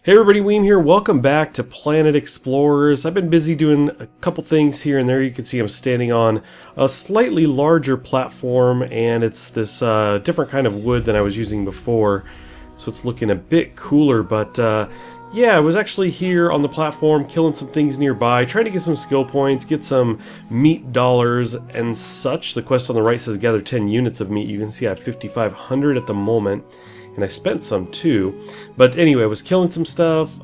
Hey everybody, Weem here. Welcome back to Planet Explorers. I've been busy doing a couple things here and there. You can see I'm standing on a slightly larger platform, and it's this different kind of wood than I was using before, so it's looking a bit cooler. But yeah, I was actually here on the platform killing some things nearby, trying to get some skill points, get some meat dollars and such. The quest on the right says gather 10 units of meat. You can see I have 5,500 at the moment. And I spent some too. But anyway, I was killing some stuff.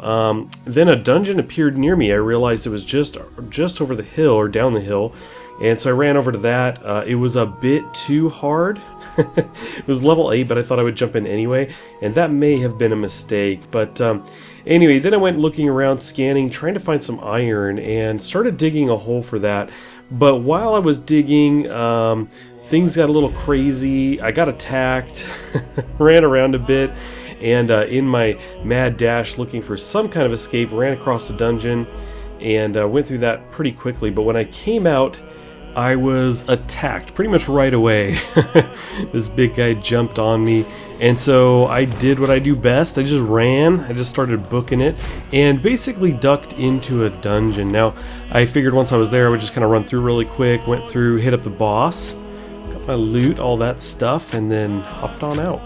Then a dungeon appeared near me. I realized it was just over the hill or down the hill. And so I ran over to that. It was a bit too hard. It was level 8, but I thought I would jump in anyway. And that may have been a mistake. But anyway, then I went looking around, scanning, trying to find some iron, and started digging a hole for that. But while I was digging, things got a little crazy. I got attacked, ran around a bit, and in my mad dash looking for some kind of escape, ran across the dungeon and went through that pretty quickly. But when I came out, I was attacked pretty much right away. This big guy jumped on me, and so I did what I do best. I just ran. I just started booking it and basically ducked into a dungeon. Now, I figured once I was there, I would just kind of run through really quick, went through, hit up the boss, my loot, all that stuff, and then hopped on out.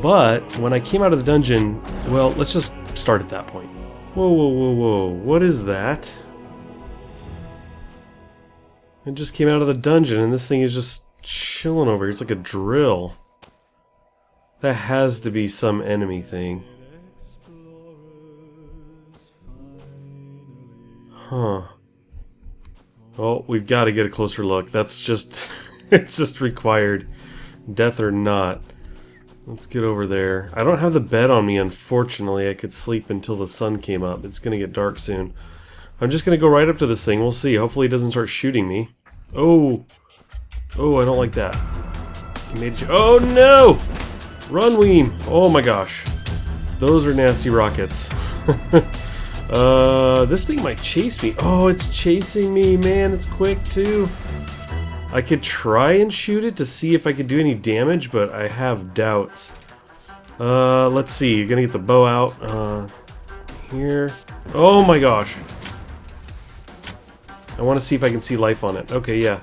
But when I came out of the dungeon, well, let's just start at that point. Whoa, whoa, whoa, whoa, what is that? I just came out of the dungeon and this thing is just chilling over here. It's like a drill. That has to be some enemy thing. Huh. Well, we've got to get a closer look. That's just... it's just required, death or not. Let's get over there. I don't have the bed on me, unfortunately. I could sleep until the sun came up. It's gonna get dark soon. I'm just gonna go right up to this thing. We'll see. Hopefully it doesn't start shooting me. Oh, I don't like that. He made it. Oh no! Run, Weem! Oh my gosh, those are nasty rockets. This thing might chase me. Oh, it's chasing me, man. It's quick too. I could try and shoot it to see if I could do any damage, but I have doubts. Let's see. You're gonna get the bow out. Here. Oh my gosh. I want to see if I can see life on it. Okay, yeah.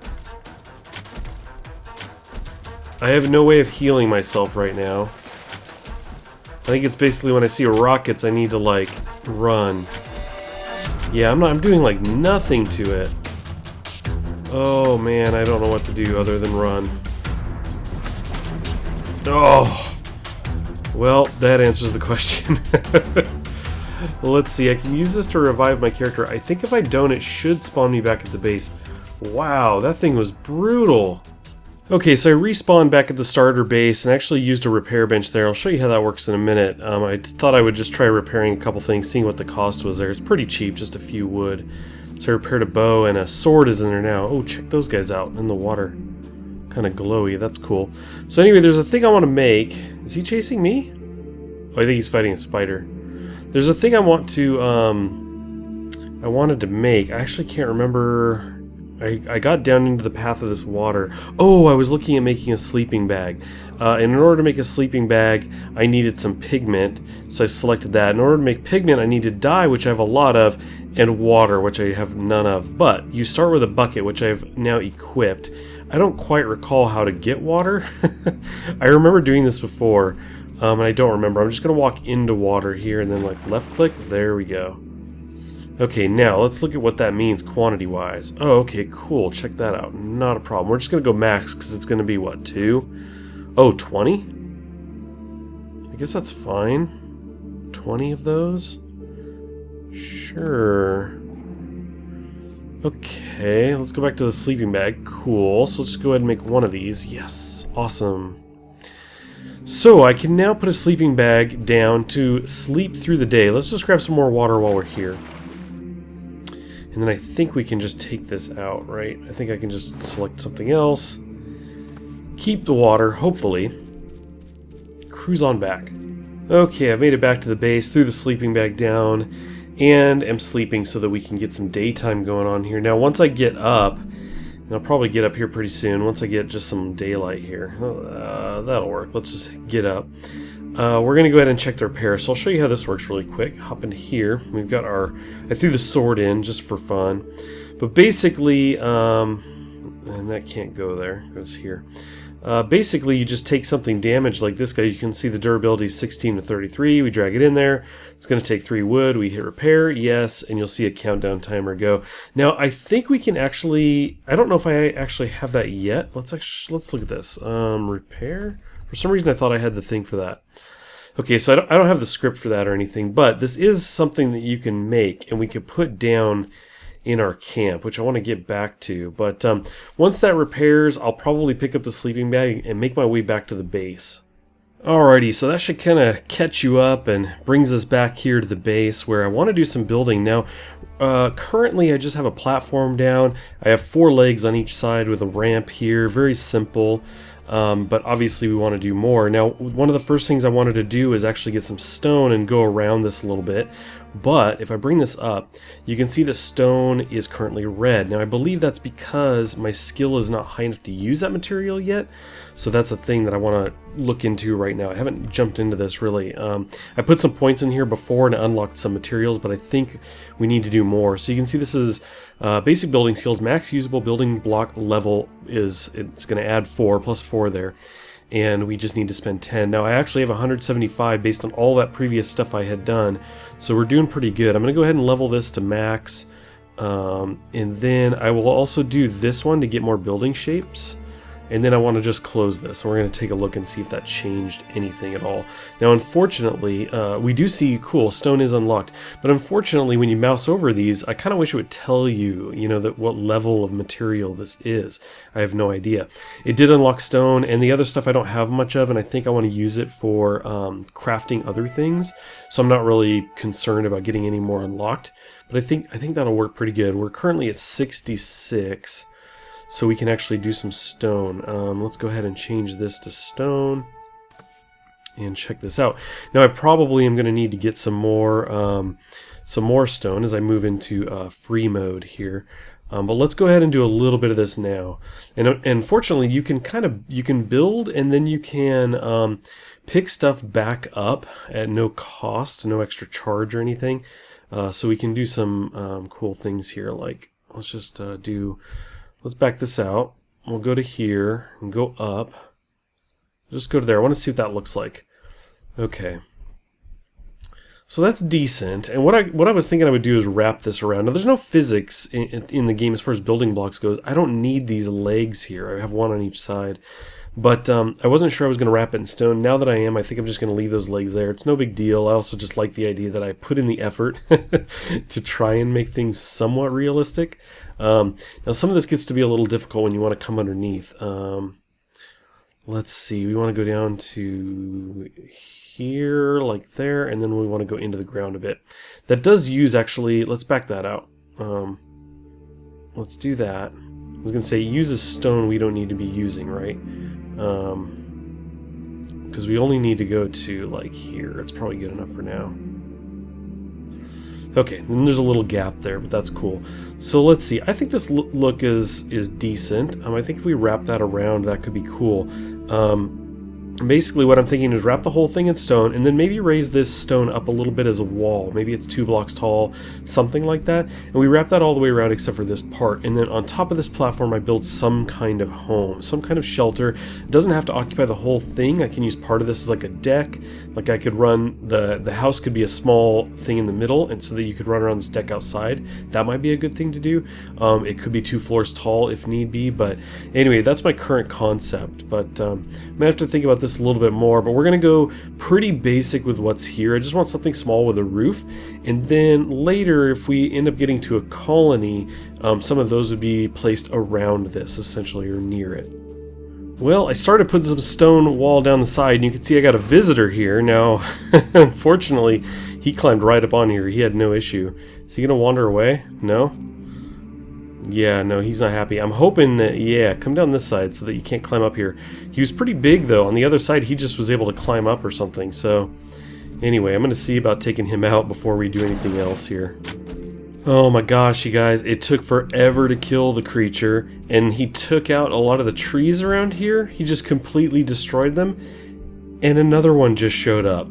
I have no way of healing myself right now. I think it's basically when I see rockets, I need to, like, run. Yeah, I'm doing, like, nothing to it. Oh man, I don't know what to do other than run. Oh! Well, that answers the question. Let's see, I can use this to revive my character. I think if I don't, it should spawn me back at the base. Wow, that thing was brutal. Okay, so I respawned back at the starter base and actually used a repair bench there. I'll show you how that works in a minute. I thought I would just try repairing a couple things, seeing what the cost was there. It's pretty cheap, just a few wood. So I repaired a bow, and a sword is in there now. Oh, check those guys out in the water. Kind of glowy, that's cool. So anyway, there's a thing I want to make. Is he chasing me? Oh, I think he's fighting a spider. There's a thing I want to, I wanted to make. I actually can't remember. I got down into the path of this water. Oh, I was looking at making a sleeping bag. And in order to make a sleeping bag, I needed some pigment, so I selected that. In order to make pigment, I needed dye, which I have a lot of, and water, which I have none of. But you start with a bucket, which I've now equipped. I don't quite recall how to get water. I remember doing this before, and I don't remember. I'm just going to walk into water here, and then like left click. There we go. Okay, now let's look at what that means quantity-wise. Oh, okay, cool. Check that out. Not a problem. We're just going to go max, because it's going to be, what, 2? Oh, 20? I guess that's fine. 20 of those? Sure. Okay, let's go back to the sleeping bag. Cool. So let's just go ahead and make one of these. Yes. Awesome. So I can now put a sleeping bag down to sleep through the day. Let's just grab some more water while we're here. And then I think we can just take this out, right? I think I can just select something else. Keep the water, hopefully. Cruise on back. Okay, I've made it back to the base, threw the sleeping bag down, and am sleeping so that we can get some daytime going on here. Now, once I get up, and I'll probably get up here pretty soon, once I get just some daylight here. That'll work. Let's just get up. we're going to go ahead and check the repair. So I'll show you how this works really quick. Hop into here. We've got I threw the sword in just for fun. But basically, and that can't go there, it goes here. Basically, you just take something damaged like this guy. You can see the durability is 16 to 33. We drag it in there. It's going to take 3 wood. We hit repair, yes, and you'll see a countdown timer go. Now, I think we can actually, I don't know if I actually have that yet. Let's look at this. Repair? For some reason, I thought I had the thing for that. Okay, so I don't have the script for that or anything, but this is something that you can make, and we can put down in our camp, which I want to get back to. But once that repairs, I'll probably pick up the sleeping bag and make my way back to the base. Alrighty, so that should kind of catch you up and brings us back here to the base where I want to do some building. Now, currently I just have a platform down. I have 4 legs on each side with a ramp here, very simple. But obviously we want to do more. Now, one of the first things I wanted to do is actually get some stone and go around this a little bit. But if I bring this up, you can see the stone is currently red. Now, I believe that's because my skill is not high enough to use that material yet. So that's a thing that I want to look into right now. I haven't jumped into this really. I put some points in here before and unlocked some materials, but I think we need to do more. So you can see this is basic building skills. Max usable building block level it's going to add 4 plus 4 there. And we just need to spend 10. Now I actually have 175 based on all that previous stuff I had done. So we're doing pretty good. I'm going to go ahead and level this to max. And then I will also do this one to get more building shapes. And then I want to just close this. And we're going to take a look and see if that changed anything at all. Now unfortunately, we do see, cool, stone is unlocked. But unfortunately, when you mouse over these, I kind of wish it would tell you, that what level of material this is. I have no idea. It did unlock stone, and the other stuff I don't have much of, and I think I want to use it for crafting other things. So I'm not really concerned about getting any more unlocked. But I think that'll work pretty good. We're currently at 66. So we can actually do some stone. Let's go ahead and change this to stone and check this out. Now I probably am going to need to get some more stone as I move into free mode here. But let's go ahead and do a little bit of this now. And fortunately, you can build and then you can pick stuff back up at no cost, no extra charge or anything. So we can do some cool things here. Like let's just let's back this out. We'll go to here and go up. Just go to there. I want to see what that looks like. Okay. So that's decent. And what I was thinking I would do is wrap this around. Now there's no physics in the game as far as building blocks goes. I don't need these legs here. I have one on each side. But I wasn't sure I was going to wrap it in stone. Now that I am, I think I'm just going to leave those legs there. It's no big deal. I also just like the idea that I put in the effort to try and make things somewhat realistic. Now some of this gets to be a little difficult when you want to come underneath. Let's see. We want to go down to here, like there, and then we want to go into the ground a bit. That does use, actually, let's back that out. Let's do that. I was going to say, it uses stone we don't need to be using, right? Because we only need to go to like here. It's probably good enough for now. Okay, then there's a little gap there, but that's cool. So let's see. I think this look is decent. I think if we wrap that around, that could be cool. Basically what I'm thinking is wrap the whole thing in stone and then maybe raise this stone up a little bit as a wall. Maybe it's 2 blocks tall, something like that. And we wrap that all the way around except for this part. And then on top of this platform I build some kind of home, some kind of shelter. It doesn't have to occupy the whole thing. I can use part of this as like a deck. Like I could run, the house could be a small thing in the middle and so that you could run around this deck outside. That might be a good thing to do. It could be 2 floors tall if need be. But anyway, that's my current concept. But I'm going to have to think about this a little bit more, but we're going to go pretty basic with what's here. I just want something small with a roof, and then later if we end up getting to a colony, some of those would be placed around this essentially, or near it. Well, I started putting some stone wall down the side, and you can see I got a visitor here. Now, unfortunately, he climbed right up on here. He had no issue. Is he going to wander away? No? Yeah, no, he's not happy. I'm hoping that, yeah, come down this side so that you can't climb up here. He was pretty big, though. On the other side, he just was able to climb up or something. So, anyway, I'm going to see about taking him out before we do anything else here. Oh my gosh, you guys, it took forever to kill the creature, and he took out a lot of the trees around here. He just completely destroyed them. And another one just showed up.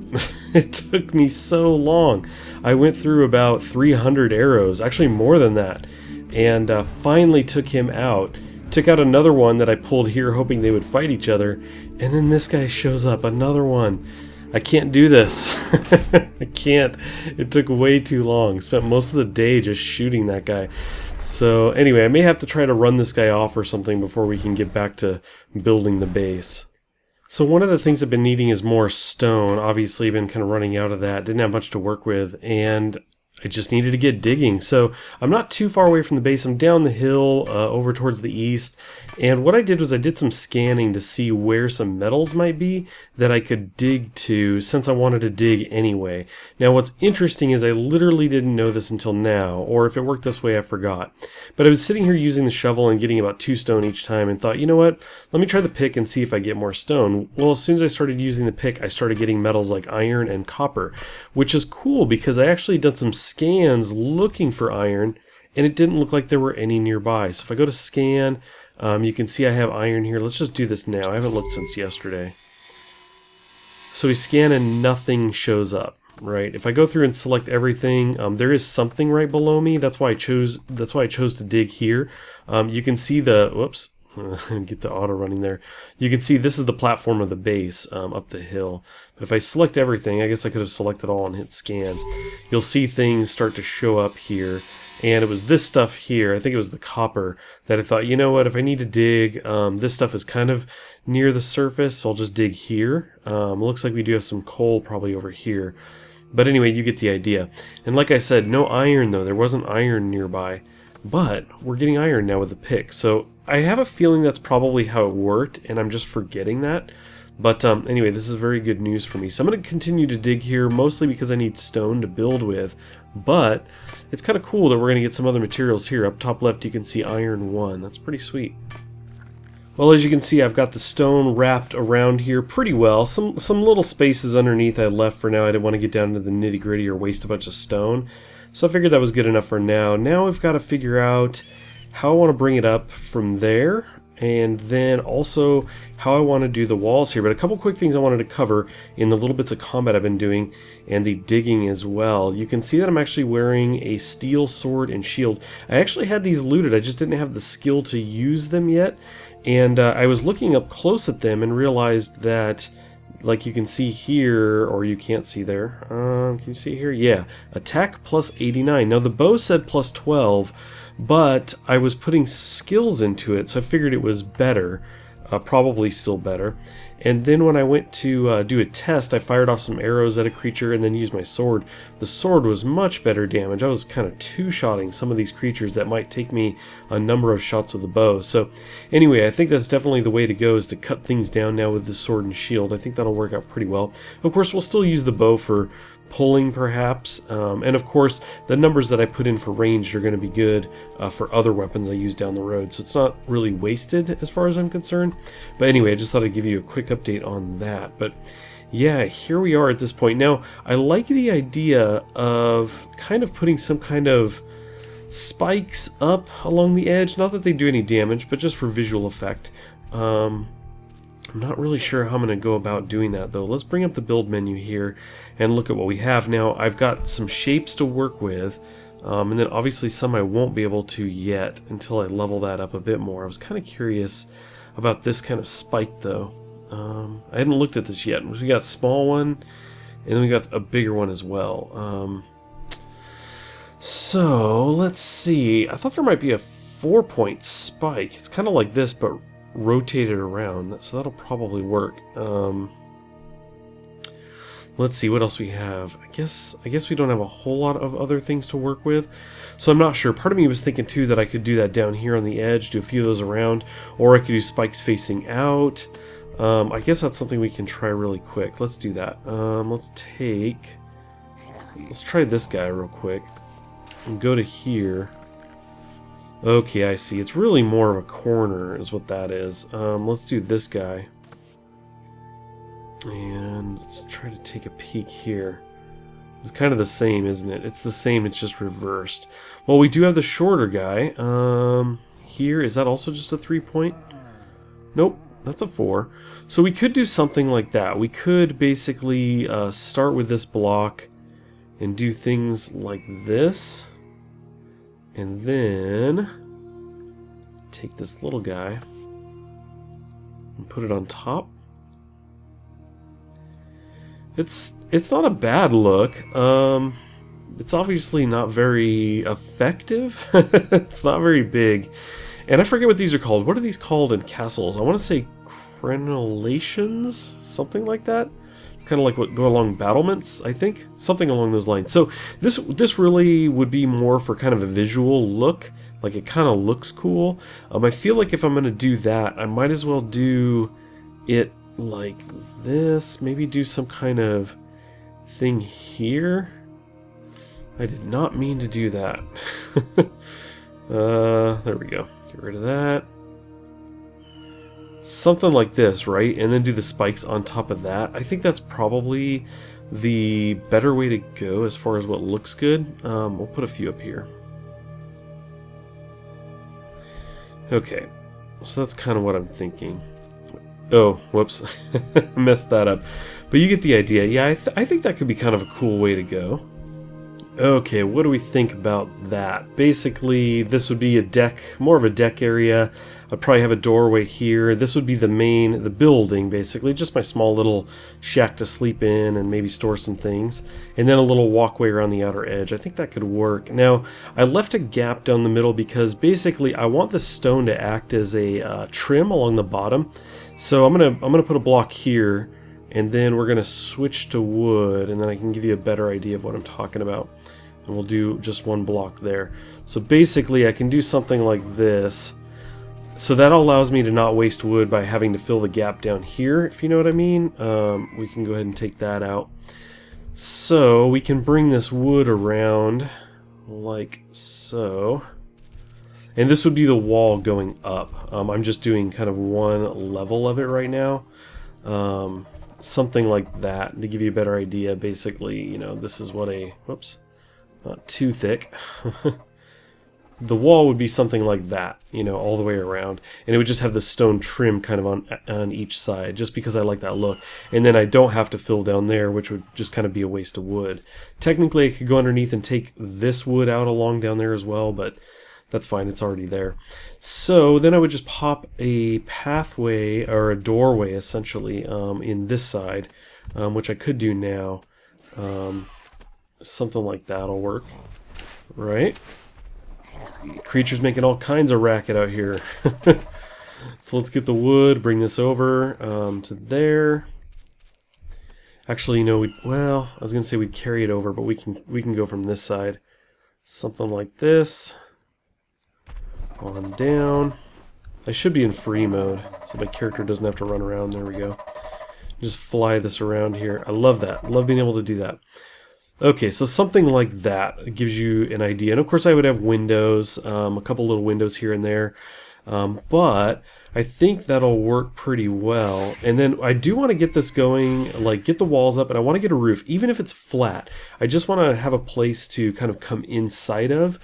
It took me so long. I went through about 300 arrows, actually more than that, and finally took him out. Took out another one that I pulled here hoping they would fight each other, and then this guy shows up, another one. I can't do this. I can't. It took way too long. Spent most of the day just shooting that guy. So anyway, I may have to try to run this guy off or something before we can get back to building the base. So one of the things I've been needing is more stone. Obviously, I've been kind of running out of that. Didn't have much to work with, and I just needed to get digging. So I'm not too far away from the base. I'm down the hill over towards the east. And what I did was I did some scanning to see where some metals might be that I could dig to, since I wanted to dig anyway. Now what's interesting is I literally didn't know this until now, or if it worked this way I forgot. But I was sitting here using the shovel and getting about 2 stone each time and thought, you know what, let me try the pick and see if I get more stone. Well, as soon as I started using the pick, I started getting metals like iron and copper, which is cool because I actually did some scans looking for iron and it didn't look like there were any nearby. So if I go to scan, you can see I have iron here. Let's just do this now. I haven't looked since yesterday. So we scan and nothing shows up, right? If I go through and select everything, there is something right below me. That's why I chose to dig here. You can see the, whoops, get the auto running there. You can see this is the platform of the base up the hill. But if I select everything, I guess I could have selected all and hit scan. You'll see things start to show up here. And it was this stuff here, I think it was the copper, that I thought, you know what, if I need to dig, this stuff is kind of near the surface, so I'll just dig here. Looks like we do have some coal probably over here. But anyway, you get the idea. And like I said, no iron though, there wasn't iron nearby. But we're getting iron now with the pick, so I have a feeling that's probably how it worked, and I'm just forgetting that. But anyway, this is very good news for me. So I'm going to continue to dig here, mostly because I need stone to build with. But it's kind of cool that we're going to get some other materials here. Up top left, you can see iron 1. That's pretty sweet. Well, as you can see, I've got the stone wrapped around here pretty well. Some little spaces underneath I left for now. I didn't want to get down to the nitty-gritty or waste a bunch of stone. So I figured that was good enough for now. Now I've got to figure out how I want to bring it up from there, and then also how I want to do the walls here. But a couple quick things I wanted to cover in the little bits of combat I've been doing and the digging as well. You can see that I'm actually wearing a steel sword and shield. I actually had these looted, I just didn't have the skill to use them yet. And I was looking up close at them and realized that, like you can see here, or you can't see there, can you see here? Yeah, attack plus 89. Now the bow said plus 12, but I was putting skills into it, so I figured it was better, probably still better. And then when I went to do a test, I fired off some arrows at a creature and then used my sword. The sword was much better damage. I was kind of two-shotting some of these creatures that might take me a number of shots with a bow. So anyway, I think that's definitely the way to go, is to cut things down now with the sword and shield. I think that'll work out pretty well. Of course, we'll still use the bow for pulling perhaps, and of course the numbers that I put in for ranged are going to be good for other weapons I use down the road, so it's not really wasted as far as I'm concerned. But anyway, I just thought I'd give you a quick update on that. But yeah, here we are at this point. Now I like the idea of kind of putting some kind of spikes up along the edge, not that they do any damage, but just for visual effect. I'm not really sure how I'm going to go about doing that though. Let's bring up the build menu here and look at what we have. Now I've got some shapes to work with, and then obviously some I won't be able to yet until I level that up a bit more. I was kind of curious about this kind of spike though. I hadn't looked at this yet. We got a small one and then we got a bigger one as well. So let's see. I thought there might be a 4-point spike. It's kind of like this but rotated around, so that'll probably work. Let's see what else we have. I guess we don't have a whole lot of other things to work with, so I'm not sure. Part of me was thinking too that I could do that down here on the edge, do a few of those around, or I could do spikes facing out. I guess that's something we can try really quick. Let's do that. Let's try this guy real quick and go to here. Okay, I see. It's really more of a corner is what that is. Let's do this guy. And let's try to take a peek here. It's kind of the same, isn't it? It's the same, it's just reversed. Well, we do have the shorter guy. Here, is that also just a 3-point? Nope. That's a 4. So we could do something like that. We could basically start with this block and do things like this. And then take this little guy and put it on top. It's not a bad look. It's obviously not very effective. It's not very big. And I forget what these are called. What are these called in castles? I want to say crenellations? Something like that? It's kind of like what go along battlements, I think. Something along those lines. So this really would be more for kind of a visual look. Like it kind of looks cool. I feel like if I'm going to do that, I might as well do it like this. Maybe do some kind of thing here. I did not mean to do that. There we go. Get rid of that. Something like this, right? And then do the spikes on top of that. I think that's probably the better way to go as far as what looks good. We'll put a few up here. Okay, so that's kind of what I'm thinking. Oh, whoops. Messed that up. But you get the idea. Yeah, I think that could be kind of a cool way to go. Okay, what do we think about that? Basically, this would be a deck, more of a deck area. I'd probably have a doorway here. This would be the building, basically. Just my small little shack to sleep in and maybe store some things. And then a little walkway around the outer edge. I think that could work. Now, I left a gap down the middle because basically I want the stone to act as a trim along the bottom. So I'm gonna put a block here, and then we're gonna switch to wood, and then I can give you a better idea of what I'm talking about. And we'll do just one block there. So basically I can do something like this. So that allows me to not waste wood by having to fill the gap down here, if you know what I mean. We can go ahead and take that out. So we can bring this wood around like so. And this would be the wall going up. I'm just doing kind of one level of it right now. Something like that to give you a better idea. Basically, you know, this is what a... Whoops. Not too thick. The wall would be something like that, you know, all the way around. And it would just have the stone trim kind of on each side, just because I like that look. And then I don't have to fill down there, which would just kind of be a waste of wood. Technically, I could go underneath and take this wood out along down there as well, but that's fine, it's already there. So then I would just pop a pathway, or a doorway, essentially, in this side, which I could do now. Something like that'll work, right? Creatures making all kinds of racket out here. So let's get the wood, bring this over to there. Actually, you know, well, I was gonna say we'd carry it over, but we can go from this side. Something like this. On down. I should be in free mode, so my character doesn't have to run around. There we go. Just fly this around here. I love that. Love being able to do that. Okay, so something like that gives you an idea. And of course I would have windows, a couple little windows here and there. But I think that'll work pretty well. And then I do want to get this going, like get the walls up, and I want to get a roof, even if it's flat. I just want to have a place to kind of come inside of,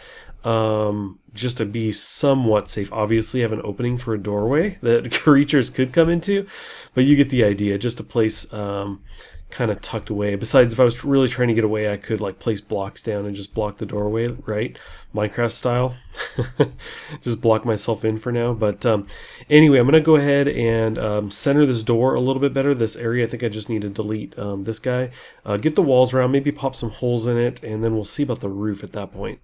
just to be somewhat safe. Obviously I have an opening for a doorway that creatures could come into, but you get the idea. Just a place kind of tucked away. Besides, if I was really trying to get away, I could like place blocks down and just block the doorway, right? Minecraft style. Just block myself in for now. But anyway, I'm going to go ahead and center this door a little bit better. This area, I think I just need to delete this guy. Get the walls around, maybe pop some holes in it, and then we'll see about the roof at that point.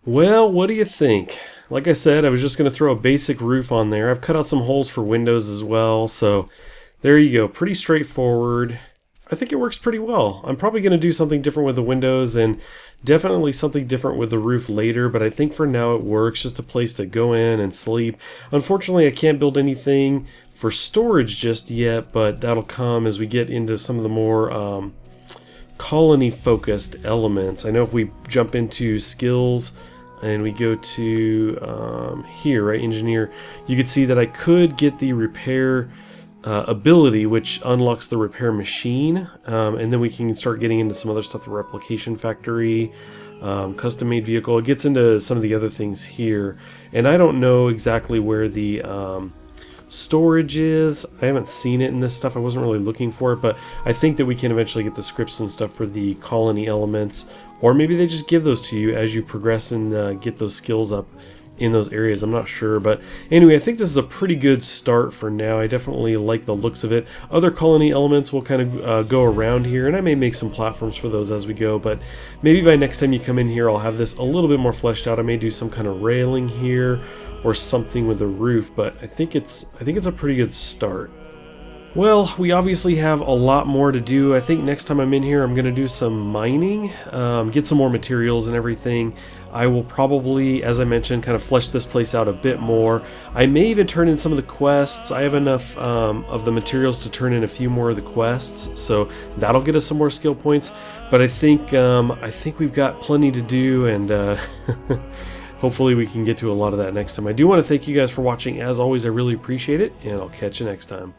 Well, what do you think? Like I said, I was just going to throw a basic roof on there. I've cut out some holes for windows as well, so there you go. Pretty straightforward. I think it works pretty well. I'm probably going to do something different with the windows and definitely something different with the roof later, but I think for now it works. Just a place to go in and sleep. Unfortunately, I can't build anything for storage just yet, but that'll come as we get into some of the more colony-focused elements. I know if we jump into skills and we go to here, right, engineer, you could see that I could get the repair ability, which unlocks the repair machine, and then we can start getting into some other stuff, the replication factory, custom made vehicle. It gets into some of the other things here, and I don't know exactly where the storage is. I haven't seen it in this stuff. I wasn't really looking for it, but I think that we can eventually get the scripts and stuff for the colony elements, or maybe they just give those to you as you progress and get those skills up in those areas. I'm not sure, but anyway, I think this is a pretty good start for now. I definitely like the looks of it. Other colony elements will kind of go around here, and I may make some platforms for those as we go, but maybe by next time you come in here I'll have this a little bit more fleshed out. I may do some kind of railing here or something with the roof, but I think it's a pretty good start. Well, we obviously have a lot more to do. I think next time I'm in here I'm going to do some mining, get some more materials and everything. I will probably, as I mentioned, kind of flesh this place out a bit more. I may even turn in some of the quests. I have enough of the materials to turn in a few more of the quests, so that'll get us some more skill points. But I think we've got plenty to do, and hopefully we can get to a lot of that next time. I do want to thank you guys for watching. As always, I really appreciate it, and I'll catch you next time.